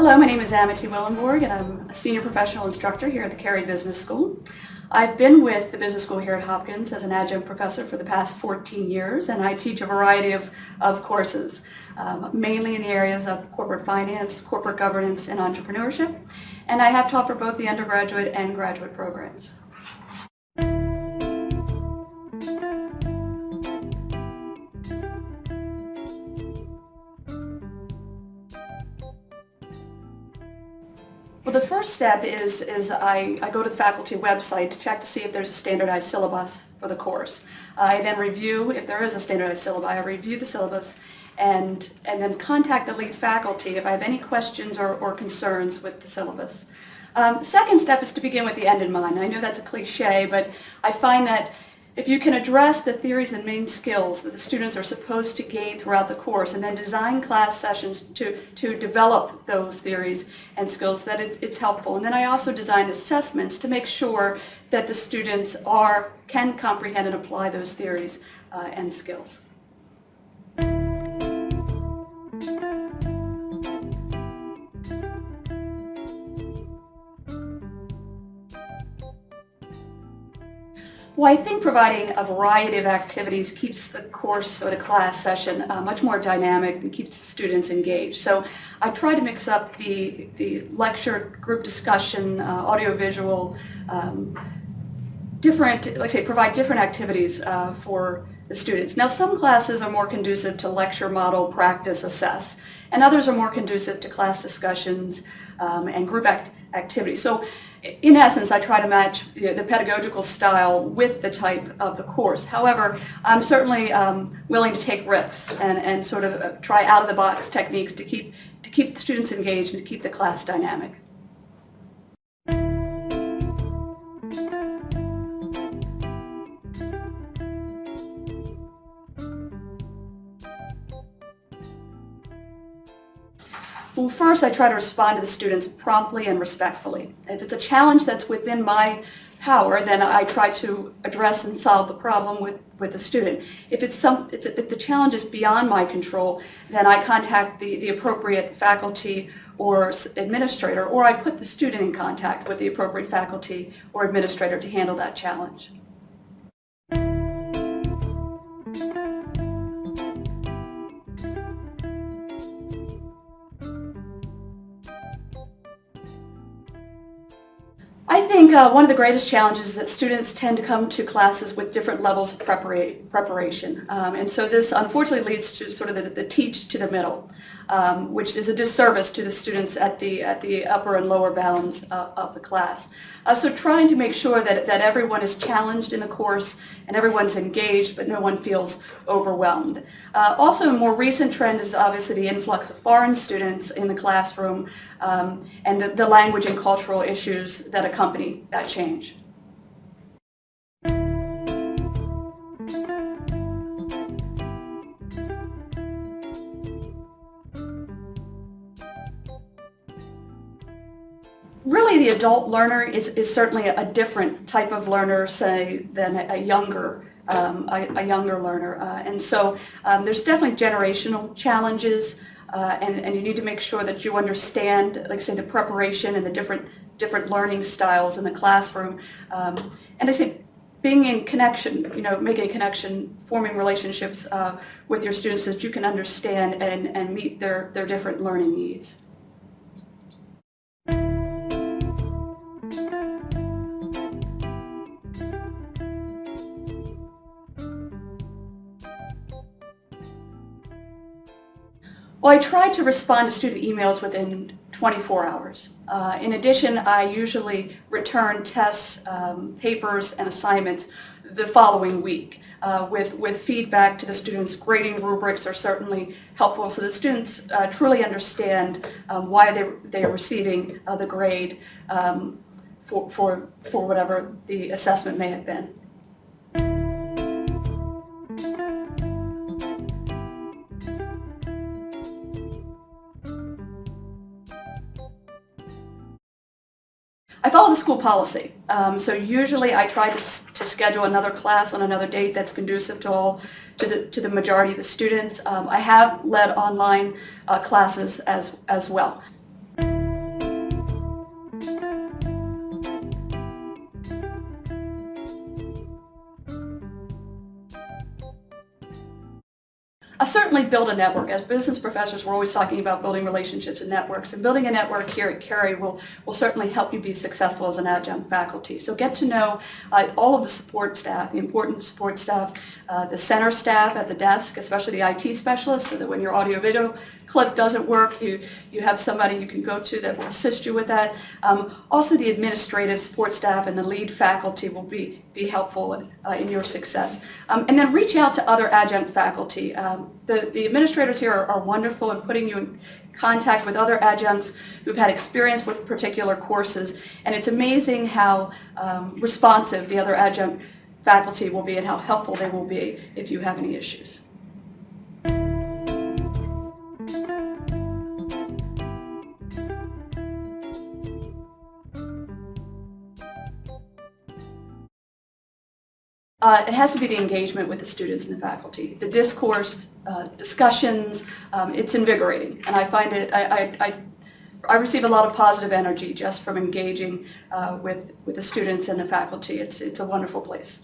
Hello, my name is Amity Willenborg and I'm a senior professional instructor here at the Carey Business School. I've been with the business school here at Hopkins as an adjunct professor for the past 14 years, and I teach a variety of courses, mainly in the areas of corporate finance, corporate governance, and entrepreneurship, and I have taught for both the undergraduate and graduate programs. Well, the first step is I go to the faculty website to check to see if there's a standardized syllabus for the course. I then review, if there is a standardized syllabus, I review the syllabus and then contact the lead faculty if I have any questions or concerns with the syllabus. Second step is to begin with the end in mind. I know that's a cliche, but I find that if you can address the theories and main skills that the students are supposed to gain throughout the course and then design class sessions to develop those theories and skills, that it's helpful. And then I also design assessments to make sure that the students can comprehend and apply those theories and skills. Well, I think providing a variety of activities keeps the course or the class session much more dynamic and keeps students engaged. So I try to mix up the lecture, group discussion, audiovisual, provide different activities for the students. Now, some classes are more conducive to lecture, model, practice, assess, and others are more conducive to class discussions and group activities. So in essence, I try to match the pedagogical style with the type of the course. However, I'm certainly willing to take risks and sort of try out-of-the-box techniques to keep the students engaged and to keep the class dynamic. Well, first, I try to respond to the students promptly and respectfully. If it's a challenge that's within my power, then I try to address and solve the problem with the student. If if the challenge is beyond my control, then I contact the appropriate faculty or administrator, or I put the student in contact with the appropriate faculty or administrator to handle that challenge. I think one of the greatest challenges is that students tend to come to classes with different levels of preparation. And so this unfortunately leads to sort of the teach to the middle, which is a disservice to the students at the upper and lower bounds of the class. So trying to make sure that everyone is challenged in the course and everyone's engaged, but no one feels overwhelmed. Also, a more recent trend is obviously the influx of foreign students in the classroom and the language and cultural issues that accompany that change. Really, the adult learner is certainly a different type of learner, say, than a younger learner. And so there's definitely generational challenges, and you need to make sure that you understand, like say, the preparation and the different learning styles in the classroom. And I say, being in connection, making a connection, forming relationships with your students so that you can understand and meet their different learning needs. Well, I try to respond to student emails within 24 hours. In addition, I usually return tests, papers, and assignments the following week. With feedback to the students, grading rubrics are certainly helpful so the students truly understand why they are receiving the grade for whatever the assessment may have been. I follow the school policy, so usually I try to schedule another class on another date that's conducive to the majority of the students. I have led online classes as well. Certainly build a network. As business professors, we're always talking about building relationships and networks, and building a network here at Carey will certainly help you be successful as an adjunct faculty. So get to know all of the support staff, the important support staff, the center staff at the desk, especially the IT specialists, so that when your audio-video clip doesn't work, you have somebody you can go to that will assist you with that. Also, the administrative support staff and the lead faculty will be helpful in your success. And then reach out to other adjunct faculty. The administrators here are wonderful in putting you in contact with other adjuncts who've had experience with particular courses, and it's amazing how responsive the other adjunct faculty will be and how helpful they will be if you have any issues. It has to be the engagement with the students and the faculty. The discourse, discussions, it's invigorating, and I find it, I receive a lot of positive energy just from engaging with the students and the faculty. It's a wonderful place.